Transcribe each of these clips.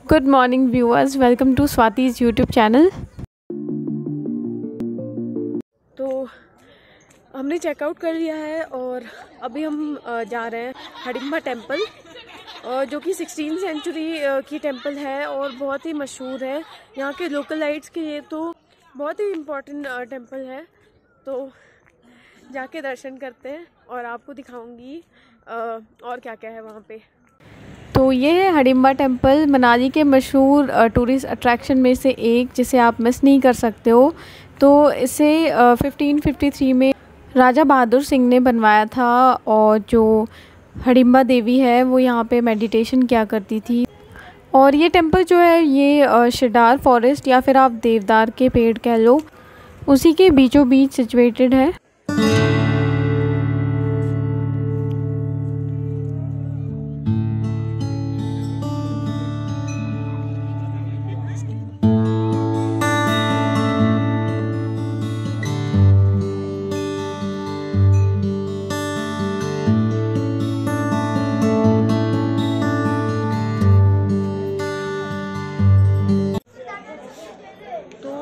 Good morning viewers, welcome to Swati's YouTube channel. तो हमने checkout कर लिया है और अभी हम जा रहे हैं हडिम्बा टेम्पल, जो कि 16वीं सेंचुरी की टेम्पल है और बहुत ही मशहूर है यहाँ के लोकलाइट्स के लिए। तो बहुत ही इम्पोर्टेंट टेम्पल है। तो जाके दर्शन करते हैं और आपको दिखाऊंगी और क्या क्या है वहाँ पे। तो ये है हडिम्बा टेम्पल, मनाली के मशहूर टूरिस्ट अट्रैक्शन में से एक, जिसे आप मिस नहीं कर सकते हो। तो इसे 1553 में राजा बहादुर सिंह ने बनवाया था और जो हडिम्बा देवी है वो यहाँ पे मेडिटेशन किया करती थी। और ये टेम्पल जो है ये शिडार फॉरेस्ट या फिर आप देवदार के पेड़ कह लो, उसी के बीचों बीच सिचुएटेड है।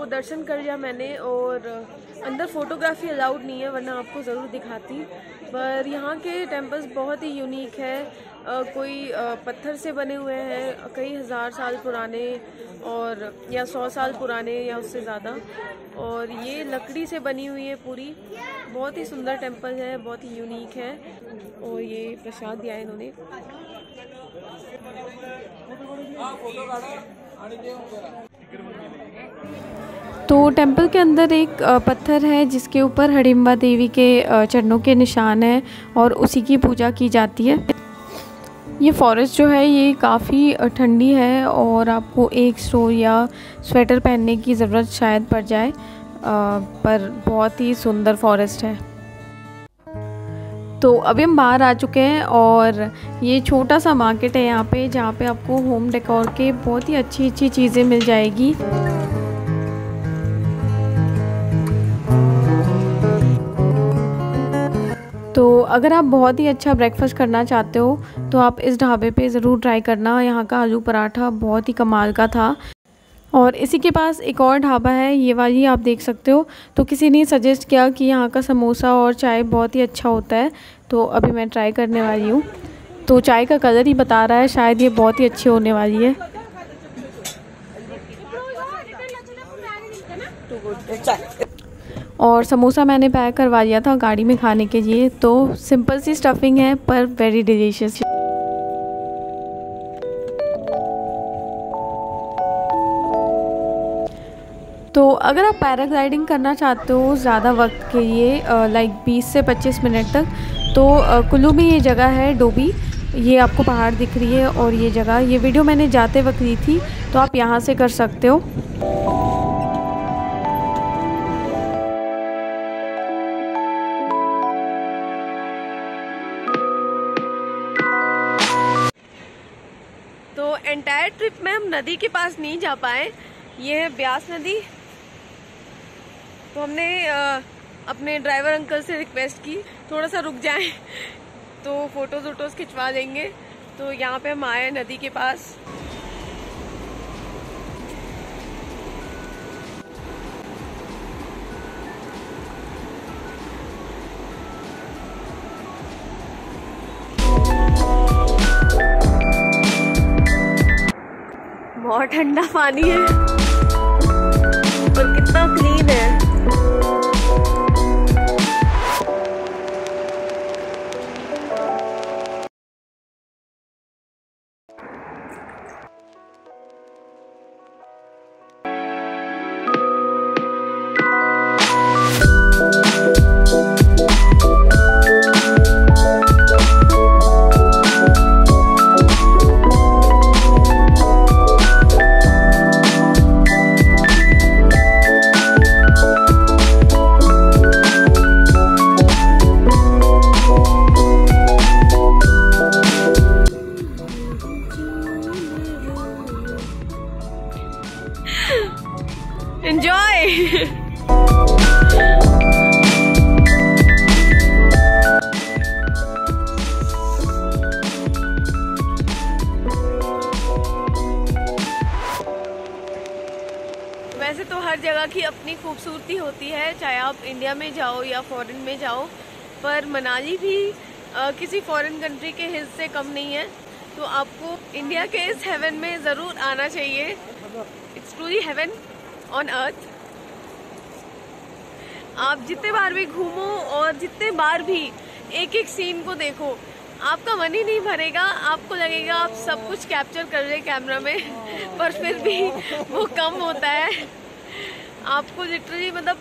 दर्शन कर लिया मैंने और अंदर फ़ोटोग्राफी अलाउड नहीं है, वरना आपको ज़रूर दिखाती। पर यहाँ के टेम्पल्स बहुत ही यूनिक है। कोई पत्थर से बने हुए हैं, कई हज़ार साल पुराने और या 100 साल पुराने या उससे ज़्यादा, और ये लकड़ी से बनी हुई है पूरी। बहुत ही सुंदर टेम्पल है, बहुत ही यूनिक है। और ये प्रसाद दिया है इन्होंने। तो टेम्पल के अंदर एक पत्थर है जिसके ऊपर हडिम्बा देवी के चरणों के निशान हैं और उसी की पूजा की जाती है। ये फॉरेस्ट जो है ये काफ़ी ठंडी है और आपको एक स्टोर या स्वेटर पहनने की ज़रूरत शायद पड़ जाए, पर बहुत ही सुंदर फॉरेस्ट है। तो अभी हम बाहर आ चुके हैं और ये छोटा सा मार्केट है यहाँ पे, जहाँ पे आपको होम डेकोर के बहुत ही अच्छी अच्छी चीज़ें मिल जाएगी। तो अगर आप बहुत ही अच्छा ब्रेकफास्ट करना चाहते हो तो आप इस ढाबे पे ज़रूर ट्राई करना। यहाँ का आलू पराठा बहुत ही कमाल का था। और इसी के पास एक और ढाबा है, ये वाली आप देख सकते हो। तो किसी ने सजेस्ट किया कि यहाँ का समोसा और चाय बहुत ही अच्छा होता है, तो अभी मैं ट्राई करने वाली हूँ। तो चाय का कलर ही बता रहा है, शायद ये बहुत ही अच्छी होने वाली है। और समोसा मैंने पैक करवा लिया था गाड़ी में खाने के लिए। तो सिंपल सी स्टफिंग है पर वेरी डिलीशियस। तो अगर आप पैराग्लाइडिंग करना चाहते हो ज़्यादा वक्त के लिए, लाइक 20 से 25 मिनट तक, तो कुल्लू में ये जगह है डोबी। ये आपको पहाड़ दिख रही है और ये जगह, ये वीडियो मैंने जाते वक्त ली थी, तो आप यहाँ से कर सकते हो। तो एंटायर ट्रिप में हम नदी के पास नहीं जा पाए। ये है ब्यास नदी। तो हमने अपने ड्राइवर अंकल से रिक्वेस्ट की थोड़ा सा रुक जाएं तो फोटोज खिंचवा देंगे। तो यहाँ पे हम आए नदी के पास। बहुत ठंडा पानी है और कितना क्लीन है। Enjoy! वैसे तो हर जगह की अपनी खूबसूरती होती है, चाहे आप इंडिया में जाओ या फॉरेन में जाओ, पर मनाली भी किसी फॉरेन कंट्री के हिस्से से कम नहीं है। तो आपको इंडिया के इस हेवन में ज़रूर आना चाहिए। It's truly heaven on earth. आप जितने बार भी घूमो और जितने बार भी एक एक सीन को देखो, आपका मन ही नहीं भरेगा। आपको लगेगा आप सब कुछ कैप्चर कर रहे कैमरा में, पर फिर भी वो कम होता है। आपको लिटरली मतलब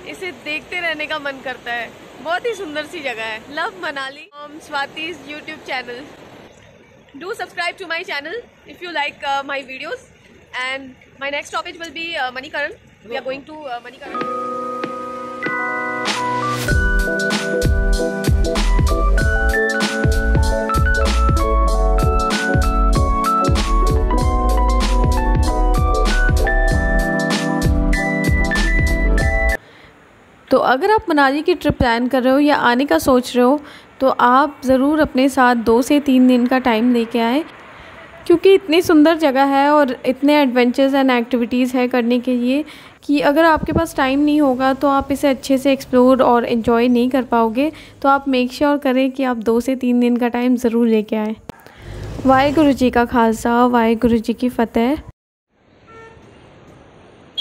इसे देखते रहने का मन करता है। बहुत ही सुंदर सी जगह है। Love Manali Swati's YouTube channel. Do subscribe to my channel if you like my videos. And my next topic will be Manikaran. We are going to Manikaran. तो अगर आप मनाली की ट्रिप प्लान कर रहे हो या आने का सोच रहे हो, तो आप ज़रूर अपने साथ 2 से 3 दिन का टाइम लेके आए, क्योंकि इतनी सुंदर जगह है और इतने एडवेंचर्स एंड एक्टिविटीज़ है करने के लिए कि अगर आपके पास टाइम नहीं होगा तो आप इसे अच्छे से एक्सप्लोर और इन्जॉय नहीं कर पाओगे। तो आप मेक श्योर करें कि आप 2 से 3 दिन का टाइम ज़रूर लेके आएँ। वाहेगुरु जी का खालसा, वाहेगुरु जी की फ़तेह।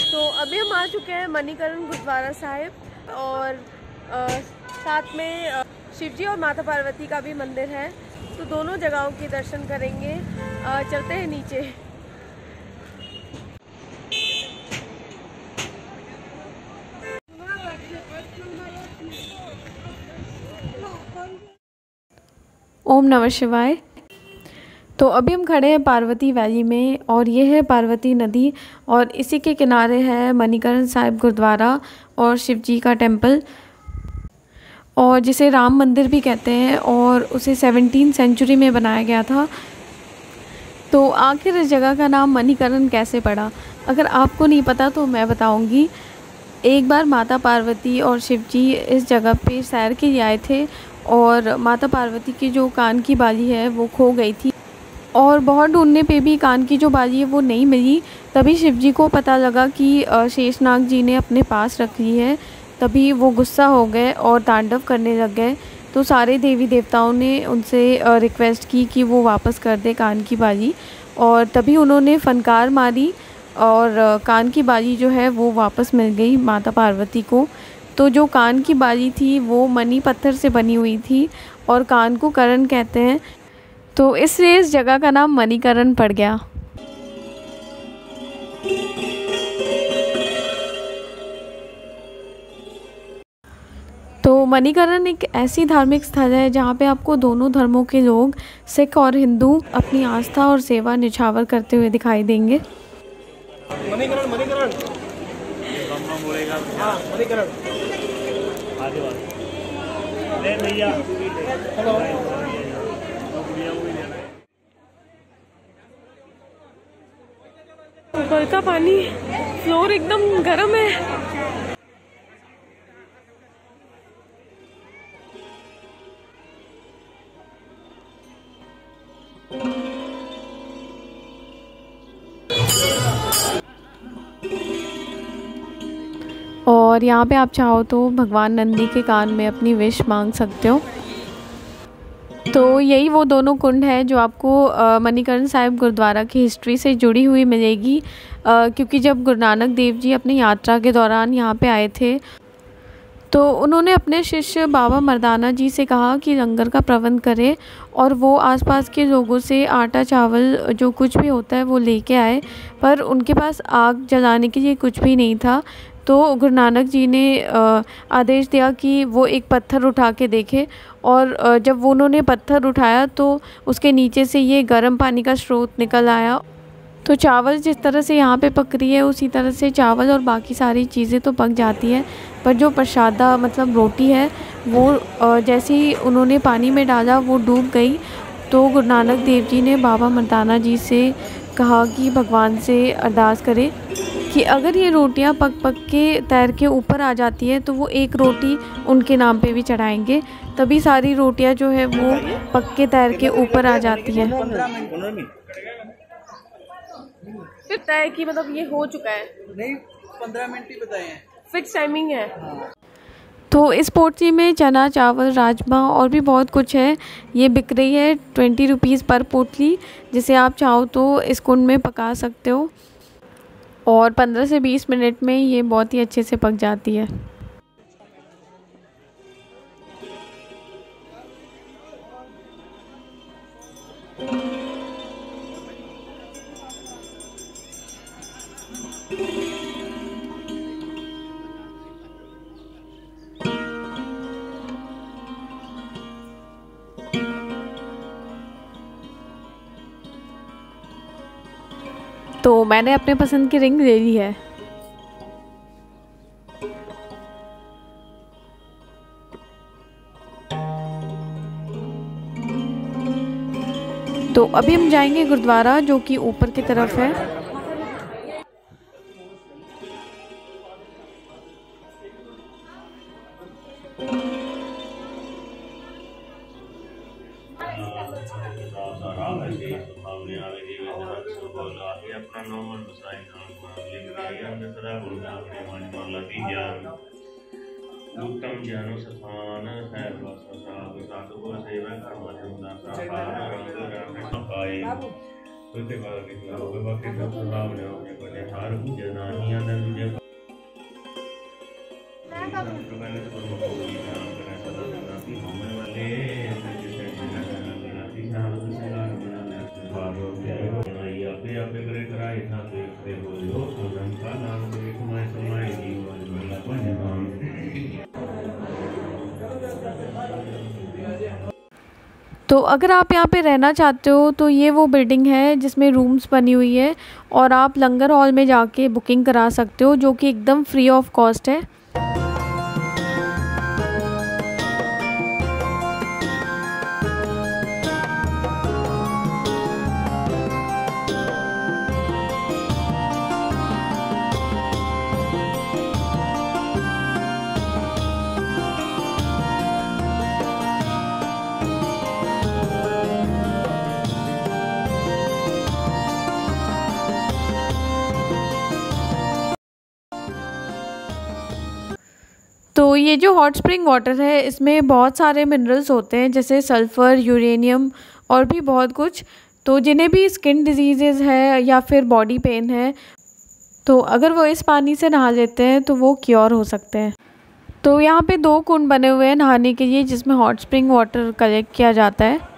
तो अभी हम आ चुके हैं मणिकरण गुरुद्वारा साहिब, और साथ में शिव जी और माता पार्वती का भी मंदिर है। तो दोनों जगहों के दर्शन करेंगे। चलते हैं नीचे। ओम नमः शिवाय। तो अभी हम खड़े हैं पार्वती वैली में, और ये है पार्वती नदी, और इसी के किनारे है मणिकरण साहिब गुरुद्वारा और शिव जी का टेम्पल, और जिसे राम मंदिर भी कहते हैं, और उसे 17वीं सेंचुरी में बनाया गया था। तो आखिर इस जगह का नाम मणिकरण कैसे पड़ा? अगर आपको नहीं पता तो मैं बताऊंगी। एक बार माता पार्वती और शिव जी इस जगह पे सैर के लिए आए थे, और माता पार्वती की जो कान की बाली है वो खो गई थी, और बहुत ढूंढने पे भी कान की जो बाली है वो नहीं मिली। तभी शिव जी को पता लगा कि शेषनाग जी ने अपने पास रख ली है। तभी वो गुस्सा हो गए और तांडव करने लग गए। तो सारे देवी देवताओं ने उनसे रिक्वेस्ट की कि वो वापस कर दे कान की बाली, और तभी उन्होंने फनकार मारी और कान की बाली जो है वो वापस मिल गई माता पार्वती को। तो जो कान की बाली थी वो मणि पत्थर से बनी हुई थी, और कान को करण कहते हैं, तो इसलिए इस जगह का नाम मणिकरण पड़ गया। तो मणिकरण एक ऐसी धार्मिक स्थल है जहाँ पे आपको दोनों धर्मों के लोग, सिख और हिंदू, अपनी आस्था और सेवा निछावर करते हुए दिखाई देंगे। मणिकरण मणिकरण मणिकरण भैया ऊपर का पानी, फ्लोर एकदम गर्म है। और यहाँ पे आप चाहो तो भगवान नंदी के कान में अपनी विश मांग सकते हो। तो यही वो दोनों कुंड है जो आपको मणिकरण साहिब गुरुद्वारा की हिस्ट्री से जुड़ी हुई मिलेगी, क्योंकि जब गुरु नानक देव जी अपनी यात्रा के दौरान यहाँ पे आए थे तो उन्होंने अपने शिष्य बाबा मर्दाना जी से कहा कि लंगर का प्रबंध करें, और वो आसपास के लोगों से आटा चावल जो कुछ भी होता है वो लेके आए, पर उनके पास आग जलाने के लिए कुछ भी नहीं था। तो गुरु नानक जी ने आदेश दिया कि वो एक पत्थर उठा के देखे, और जब वो उन्होंने पत्थर उठाया तो उसके नीचे से ये गर्म पानी का स्रोत निकल आया। तो चावल जिस तरह से यहाँ पे पक रही है उसी तरह से चावल और बाकी सारी चीज़ें तो पक जाती है, पर जो प्रसादा मतलब रोटी है वो जैसे ही उन्होंने पानी में डाला वो डूब गई। तो गुरु नानक देव जी ने बाबा मर्दाना जी से कहा कि भगवान से अरदास करें कि अगर ये रोटियां पक पक के तैर के ऊपर आ जाती है तो वो एक रोटी उनके नाम पे भी चढ़ाएंगे, तभी सारी रोटियां जो है वो पक के तैर के ऊपर आ जाती है। लगता है कि मतलब ये हो चुका है। नहीं 15 मिनट ही बताए हैं, फिक्स टाइमिंग है। तो इस पोटली में चना, चावल, राजमा और भी बहुत कुछ है। ये बिक रही है 20 रुपीज़ पर पोटली, जिसे आप चाहो तो इस कुंड में पका सकते हो और 15 से 20 मिनट में ये बहुत ही अच्छे से पक जाती है। तो मैंने अपने पसंद की रिंग ले ली है। तो अभी हम जाएंगे गुरुद्वारा, जो कि ऊपर की तरफ है। उत्तम ज्ञानो सथान है सतगुर सेवा पाए उसके बाद बाकी सब स्वभाव ने अपने हर जनानियां ने मुझे तो अगर आप यहाँ पे रहना चाहते हो तो ये वो बिल्डिंग है जिसमें रूम्स बनी हुई है और आप लंगर हॉल में जाके बुकिंग करा सकते हो, जो कि एकदम फ्री ऑफ कॉस्ट है। तो ये जो हॉट स्प्रिंग वाटर है, इसमें बहुत सारे मिनरल्स होते हैं, जैसे सल्फ़र, यूरेनियम और भी बहुत कुछ। तो जिन्हें भी स्किन डिजीज़ है या फिर बॉडी पेन है, तो अगर वो इस पानी से नहा लेते हैं तो वो क्योर हो सकते हैं। तो यहाँ पे 2 कुंड बने हुए हैं नहाने के लिए, जिसमें हॉट स्प्रिंग वाटर कलेक्ट किया जाता है।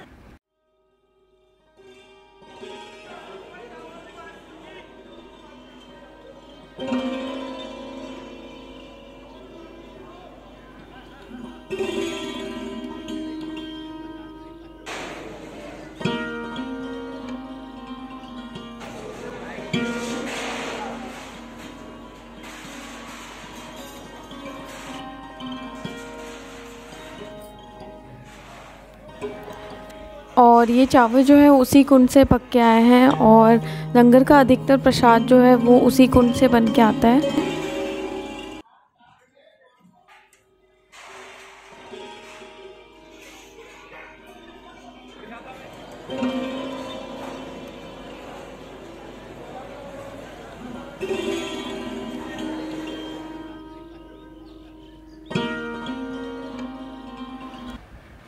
और ये चावल जो है उसी कुंड से पक के आए हैं और लंगर का अधिकतर प्रसाद जो है वो उसी कुंड से बन के आता है।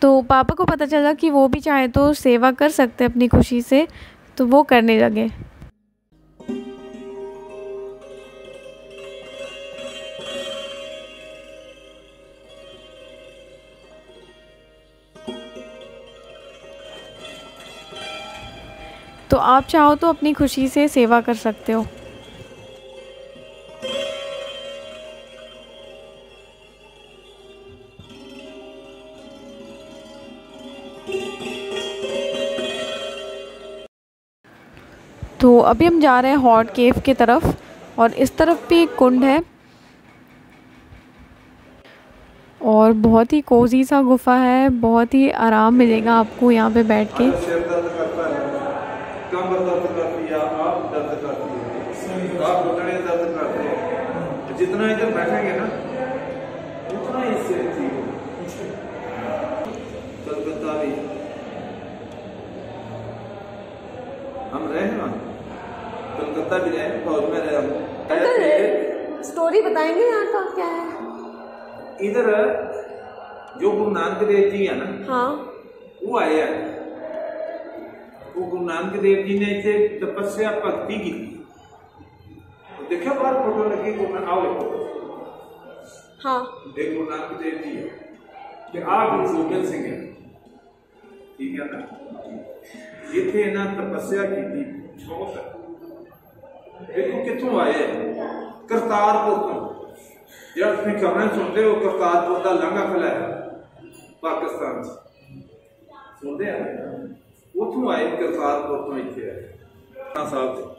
तो पापा को पता चला कि वो भी चाहे तो सेवा कर सकते अपनी खुशी से, तो वो करने लगे। तो आप चाहो तो अपनी खुशी से सेवा कर सकते हो। तो अभी हम जा रहे हैं हॉट केव की तरफ और इस तरफ भी एक कुंड है और बहुत ही कोजी सा गुफा है, बहुत ही आराम मिलेगा आपको यहाँ पे बैठ के। जितना इधर बैठेंगे ना उतना इससे कलकत्ता भी हम रहे ना, कलकत्ता भी रहे, फौज में रहे हम, स्टोरी बताएंगे यहाँ का क्या है? इधर जो गुरु नानक देव जी है ना, हाँ, वो आए हैं। वो गुरु नानक देव जी ने इसे तपस्या भक्ति की। तो देखो बाहर फोटो लगी, गुरु आओ हाँ, देख गुरु नानक देव जी है कि आप गुरु गोबिंद सिंह है, ठीक है ना। इतने ना तपस्या की थी बहुत। देखो कितों आए, करतारपुर तो जब अपनी खबरें सुनते हो, करतारपुर का लांघा खला है पाकिस्तान से, सुनते हैं उतों आए, करतारपुर तो इतने आए साहब से।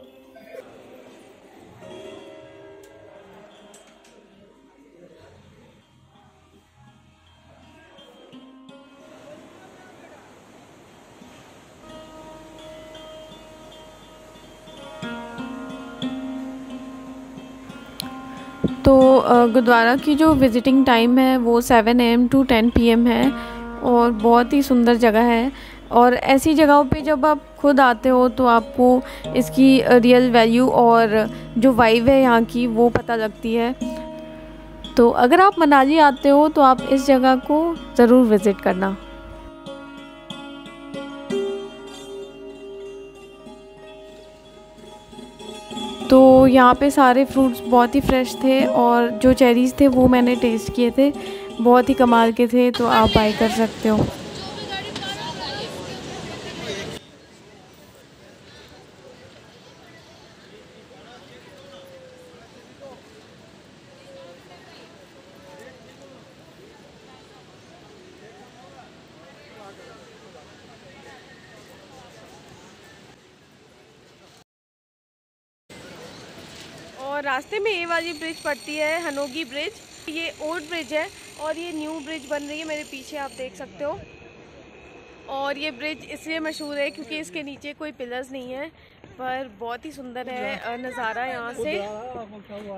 तो गुरुद्वारा की जो विज़िटिंग टाइम है वो 7 AM to 10 PM है और बहुत ही सुंदर जगह है। और ऐसी जगहों पे जब आप खुद आते हो तो आपको इसकी रियल वैल्यू और जो वाइब है यहाँ की वो पता लगती है। तो अगर आप मनाली आते हो तो आप इस जगह को ज़रूर विज़िट करना। तो यहाँ पे सारे फ्रूट्स बहुत ही फ्रेश थे और जो चेरीज़ थे वो मैंने टेस्ट किए थे, बहुत ही कमाल के थे, तो आप बाय कर सकते हो। और रास्ते में ये वाली ब्रिज पड़ती है, हनोगी ब्रिज। ये ओल्ड ब्रिज है और ये न्यू ब्रिज बन रही है, मेरे पीछे आप देख सकते हो। और ये ब्रिज इसलिए मशहूर है क्योंकि इसके नीचे कोई पिलर्स नहीं है, पर बहुत ही सुंदर है नज़ारा यहाँ से।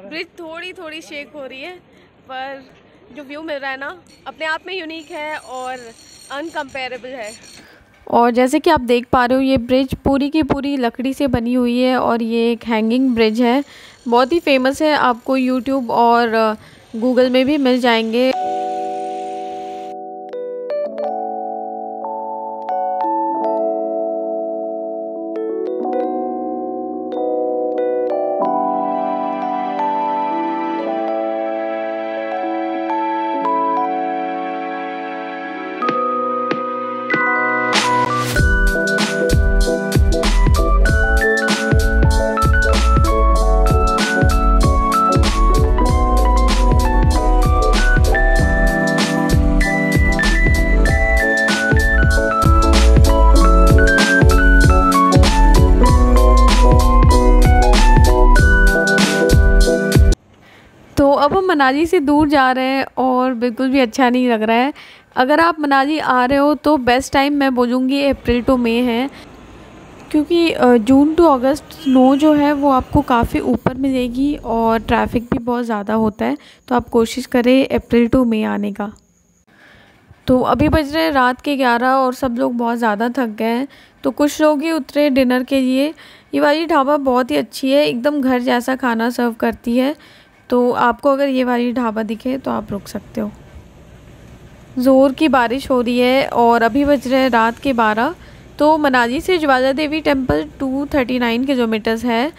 ब्रिज थोड़ी थोड़ी शेक हो रही है, पर जो व्यू मिल रहा है ना, अपने आप में यूनिक है और अनकम्पेरेबल है। और जैसे कि आप देख पा रहे हो ये ब्रिज पूरी की पूरी लकड़ी से बनी हुई है और ये एक हैंगिंग ब्रिज है, बहुत ही फेमस है, आपको यूट्यूब और गूगल में भी मिल जाएंगे। तो अब हम मनाली से दूर जा रहे हैं और बिल्कुल भी अच्छा नहीं लग रहा है। अगर आप मनाली आ रहे हो तो बेस्ट टाइम मैं बोलूँगी अप्रैल टू मई है, क्योंकि जून टू अगस्त स्नो जो है वो आपको काफ़ी ऊपर मिलेगी और ट्रैफिक भी बहुत ज़्यादा होता है। तो आप कोशिश करें अप्रैल टू मई आने का। तो अभी बज रहे हैं रात के 11 और सब लोग बहुत ज़्यादा थक गए हैं, तो कुछ लोग ही उतरे डिनर के लिए। ये वाली ढाबा बहुत ही अच्छी है, एकदम घर जैसा खाना सर्व करती है, तो आपको अगर ये वाली ढाबा दिखे तो आप रुक सकते हो। ज़ोर की बारिश हो रही है और अभी बज रहे हैं रात के 12। तो मनाली से ज्वाला देवी टेम्पल 239 किलोमीटर्स है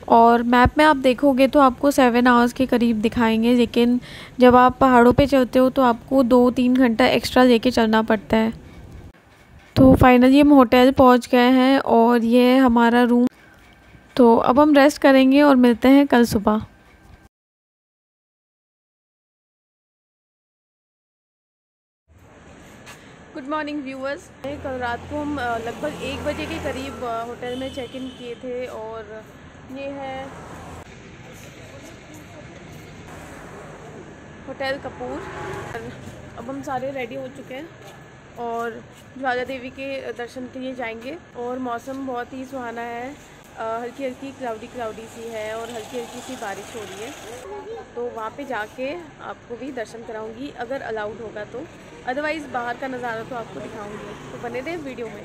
और मैप में आप देखोगे तो आपको 7 आवर्स के करीब दिखाएंगे, लेकिन जब आप पहाड़ों पे चलते हो तो आपको 2-3 घंटा एक्स्ट्रा लेके चलना पड़ता है। तो फाइनली हम होटल पहुंच गए हैं और ये है हमारा रूम। तो अब हम रेस्ट करेंगे और मिलते हैं कल सुबह। Good morning viewers. कल रात को हम लगभग 1 बजे के करीब होटल में चेक इन किए थे और ये है होटल कपूर। अब हम सारे रेडी हो चुके हैं और ज्वाला देवी के दर्शन के लिए जाएंगे। और मौसम बहुत ही सुहाना है, हल्की हल्की क्लाउडी सी है और हल्की हल्की सी बारिश हो रही है। तो वहाँ पे जाके आपको भी दर्शन कराऊंगी अगर अलाउड होगा तो, अदरवाइज़ बाहर का नज़ारा तो आपको दिखाऊंगी। तो बने रहे वीडियो में।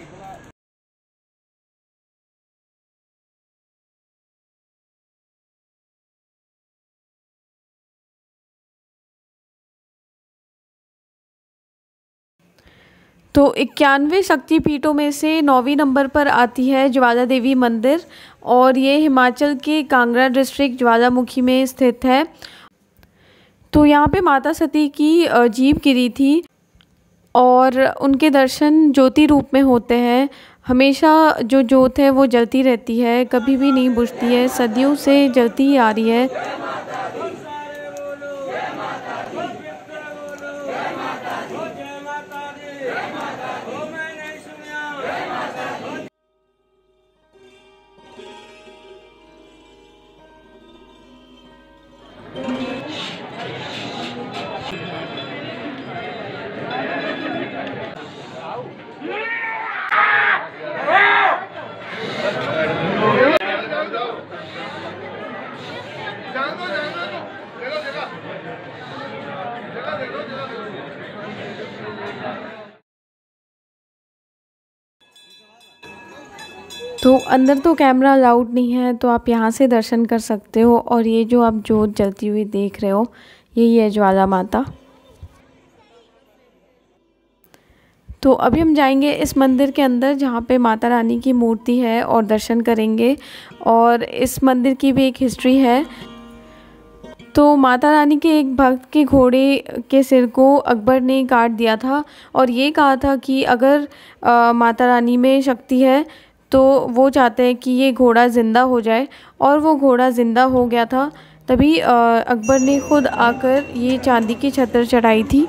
तो 91 शक्तिपीठों में से 9वीं नंबर पर आती है ज्वाला देवी मंदिर, और ये हिमाचल के कांगड़ा डिस्ट्रिक्ट ज्वालामुखी में स्थित है। तो यहाँ पे माता सती की जीभ गिरी थी और उनके दर्शन ज्योति रूप में होते हैं। हमेशा जो ज्योत है वो जलती रहती है, कभी भी नहीं बुझती है, सदियों से जलती ही आ रही है। तो अंदर तो कैमरा अलाउड नहीं है, तो आप यहाँ से दर्शन कर सकते हो। और ये जो आप जोत जलती हुई देख रहे हो, यही है ज्वाला माता। तो अभी हम जाएंगे इस मंदिर के अंदर जहाँ पे माता रानी की मूर्ति है और दर्शन करेंगे। और इस मंदिर की भी एक हिस्ट्री है। तो माता रानी के एक भक्त के घोड़े के सिर को अकबर ने काट दिया था और ये कहा था कि अगर माता रानी में शक्ति है तो वो चाहते हैं कि ये घोड़ा ज़िंदा हो जाए, और वो घोड़ा ज़िंदा हो गया था। तभी अकबर ने खुद आकर ये चांदी की छत्र चढ़ाई थी।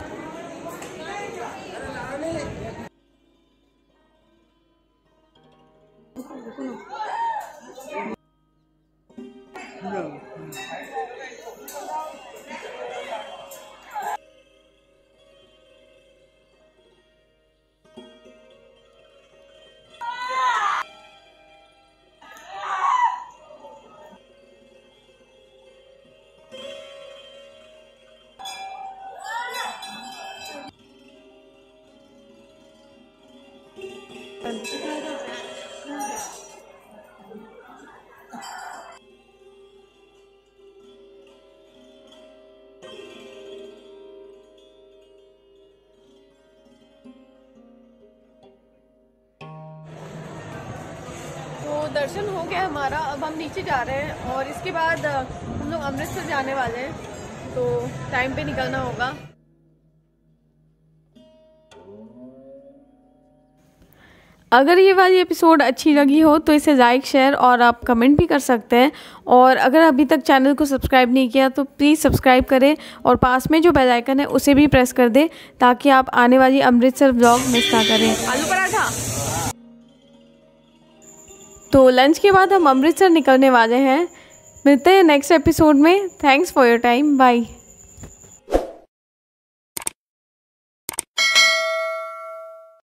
दर्शन हो गया हमारा। अब हम नीचे जा रहे हैं और इसके बाद हम लोग अमृतसर जाने वाले हैं, तो टाइम पे निकलना होगा। अगर ये वाली एपिसोड अच्छी लगी हो तो इसे लाइक, शेयर और आप कमेंट भी कर सकते हैं। और अगर अभी तक चैनल को सब्सक्राइब नहीं किया तो प्लीज़ सब्सक्राइब करें और पास में जो बेल आइकन है उसे भी प्रेस कर दें ताकि आप आने वाली अमृतसर व्लॉग मिस ना करें। आलू पराठा। तो लंच के बाद हम अमृतसर निकलने वाले हैं। मिलते हैं नेक्स्ट एपिसोड में। Thanks for your time. Bye.